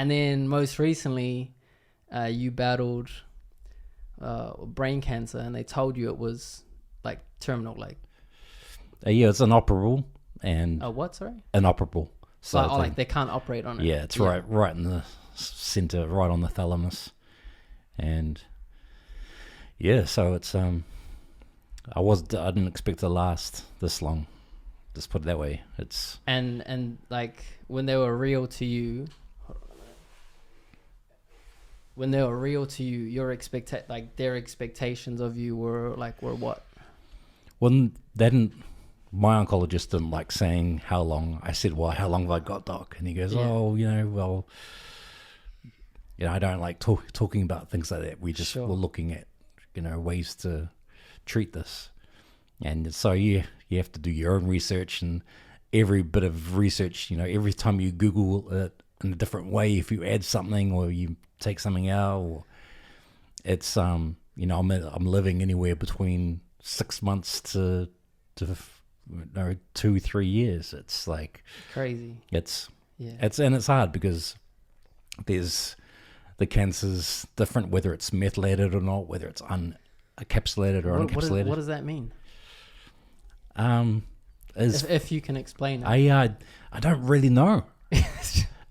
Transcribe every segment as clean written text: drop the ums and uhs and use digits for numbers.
And then most recently, you battled brain cancer, and they told you it was like terminal, like Yeah, it's inoperable and what? Sorry, inoperable. So like they can't operate on it. yeah, it's right in the center, right on the thalamus, and yeah, so it's I didn't expect it to last this long. Just put it that way. It's and like when they were real to you, your their expectations of you were what? Well, they didn't. My oncologist didn't like saying how long. I said, "Well, how long have I got, doc?" And he goes, "Oh, I don't like talking about things like that. We just were looking at, ways to treat this." And so you have to do your own research, and every bit of research, every time you Google it in a different way, if you add something or you take something out, or it's I'm living anywhere between 6 months to 2-3 years. It's like Crazy. It's hard because there's the cancer's different, whether it's methylated or not, whether it's unencapsulated or encapsulated. What does that mean? If you can explain it. I don't really know.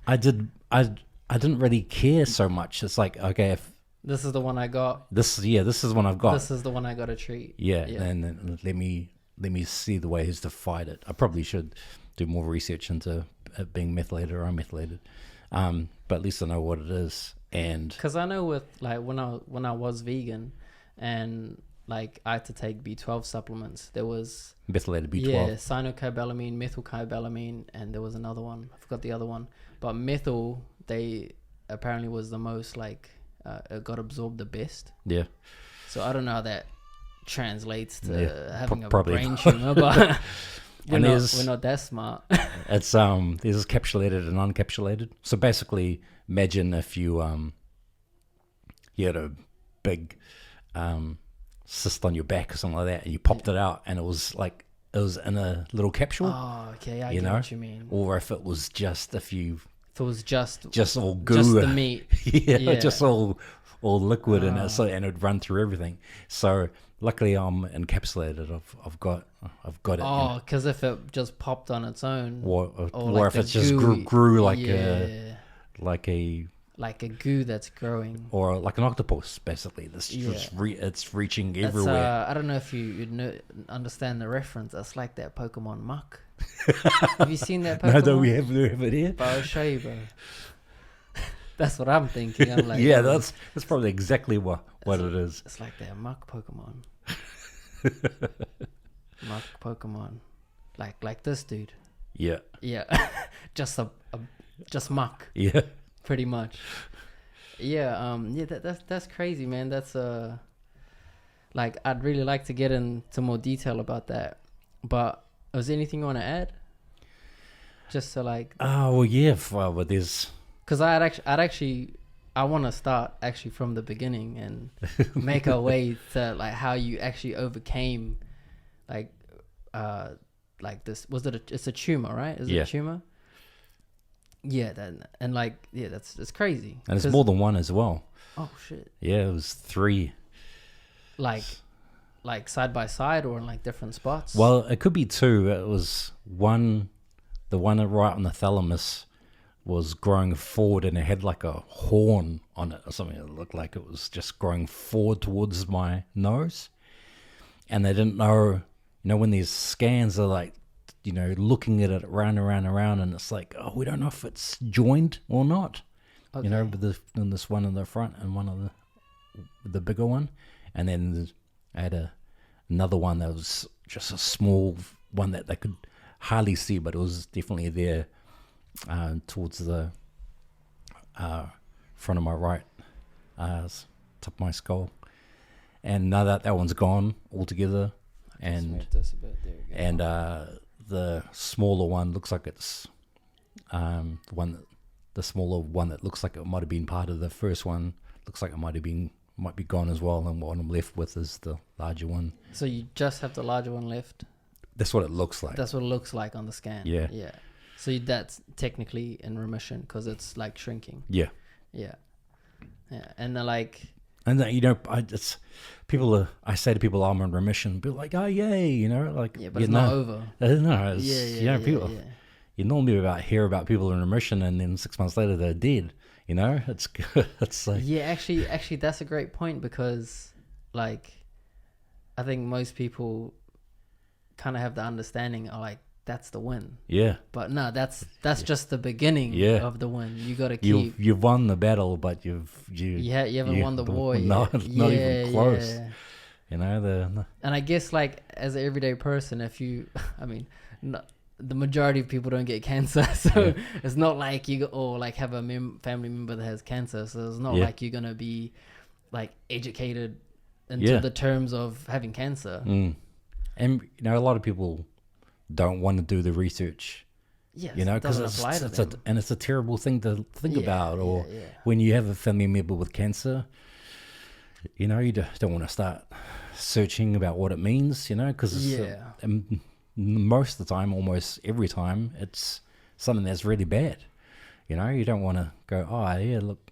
I didn't really care so much. It's like, okay, if this is the one I got. This is one I've got. This is the one I got to treat. Yeah. And let me see the ways to fight it. I probably should do more research into it being methylated or unmethylated. But at least I know what it is. And because I know with like when I was vegan, and like I had to take B12 supplements, there was methylated B12. Yeah, cyanocobalamin, methylcobalamin, and there was another one. I forgot the other one. But methyl, they apparently was the most like it got absorbed the best. Yeah. So I don't know how that translates to having a probably brain tumor, but we're not that smart. It's there's encapsulated and unencapsulated. So basically, imagine if you had a big cyst on your back or something like that, and you popped it out, and it was in a little capsule. Oh, okay, I get what you mean. Or if it was just just all goo, just the meat, just all liquid, and it'd run through everything. So luckily, I'm encapsulated. I've got it. Oh, because if it just popped on its own, or like if it just grew like a goo that's growing, or like an octopus, basically. It's reaching everywhere. I don't know if you understand the reference. It's like that Pokemon Muck. Have you seen that Pokemon? No, we have it here. But I'll show you, bro. That's what I'm thinking. I'm like, that's probably exactly what it is. It's like that Muck Pokemon. Muck Pokemon, like this dude. Yeah. just Muck. Yeah. Pretty much. That's crazy, man. That's like I'd really like to get into more detail about that. But is there anything you want to add? Just to like. Oh well, yeah. But there's. Because I want to start actually from the beginning and make our way to like how you actually overcame, like this. It's a tumor, right? Is it a tumor? Yeah, that's crazy. And it's more than one as well. Oh shit. Yeah, it was 3. Like side by side or in like different spots? Well, it could be 2. It was one, the one right on the thalamus was growing forward, and it had like a horn on it or something. It looked like it was just growing forward towards my nose. And they didn't know, when these scans are like, looking at it round and around, and it's like, oh, we don't know if it's joined or not. Okay. But this one in the front and one of the bigger one, and then I had another one that was just a small one that they could hardly see, but it was definitely there towards the front of my right top of my skull. And now that one's gone altogether, and the smaller one looks like it's the smaller one that looks like it might have been part of the first one looks like it might be gone as well, and what I'm left with is the larger one. So you just have the larger one left? That's what it looks like. That's what it looks like on the scan. Yeah. So that's technically in remission because it's like shrinking. Yeah. Yeah. Yeah. And they're like, And I say to people, I'm in remission, be like, oh, yay, like, yeah, but it's not over. No, it's, Yeah. people, Yeah. you normally hear about people in remission and then 6 months later they're dead, it's good. It's like, Yeah, actually, that's a great point because, like, I think most people kind of have the understanding of like that's the win. yeah, But no, that's just the beginning of the win. You got to keep. you've won the battle, but you haven't won the war yet. not even close. Yeah. The And I guess like as an everyday person, if you, I mean, the majority of people don't get cancer, so it's not like or like have a family member that has cancer, so it's not like you're gonna be like educated into the terms of having cancer. And a lot of people don't want to do the research. Yeah, because it's a terrible thing to think about. Or when you have a family member with cancer, you don't want to start searching about what it means. Because most of the time, almost every time, it's something that's really bad. You don't want to go, oh yeah, look,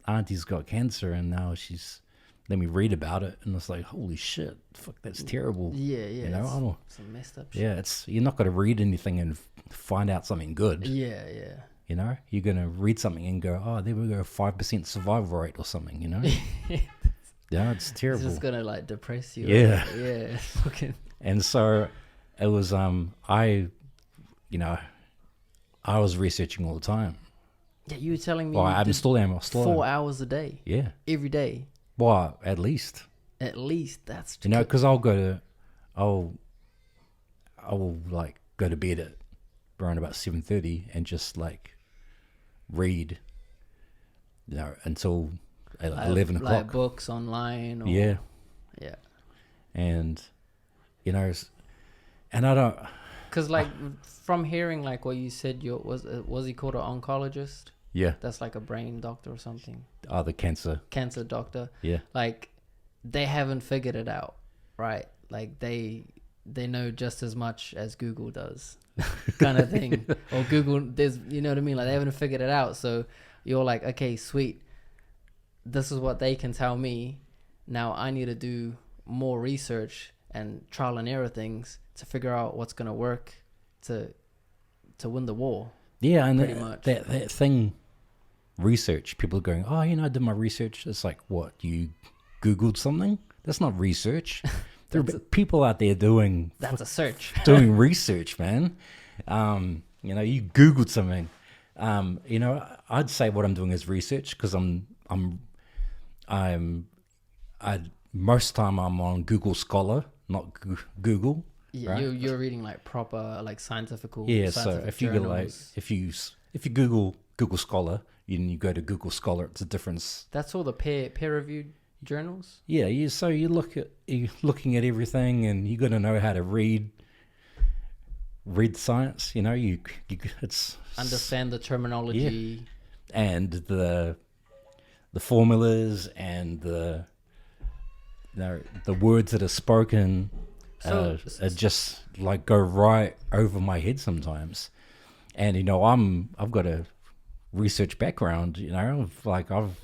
Auntie's got cancer and now let me read about it, and it's like, holy shit, fuck, that's terrible. Yeah. I don't. Some messed up shit. Yeah, you're not going to read anything and find out something good. Yeah. You're going to read something and go, oh, there we go, 5% survival rate or something. Yeah, it's terrible. It's just gonna like depress you. Yeah. Yeah. Fucking. And so it was. I was researching all the time. Yeah, you were telling me. Well, I'm still 4 hours a day. Yeah. Every day. Well, at least. At least that's. Because I'll like go to bed at around about 7:30 and just like read, until 11 o'clock. Like books online. Or, yeah. And and I don't. Because like from hearing like what you said, was he called an oncologist? Yeah. That's like a brain doctor or something. Oh, the cancer doctor. Yeah. Like they haven't figured it out, right? Like they know just as much as Google does, kind of thing. Or Google, there's, you know what I mean? Like they haven't figured it out. So you're like, okay, sweet. This is what they can tell me. Now I need to do more research and trial and error things to figure out what's going to work to win the war. Yeah, and pretty much. That thing, research, people are going, oh, I did my research. It's like, what, you Googled something? That's not research. There are people out there doing... That's a search. Doing research, man. You Googled something. I'd say what I'm doing is research because most of the time I'm on Google Scholar, not Google. Yeah, right? you're reading like proper like scientific. Yeah, so if you go like if you Google Scholar, you go to Google Scholar, it's a difference. That's all the peer reviewed journals. Yeah, you're looking at everything, and you got to know how to read science. It's understand the terminology, and the formulas and the words that are spoken. So it just like go right over my head sometimes, and I've got a research background. Like I've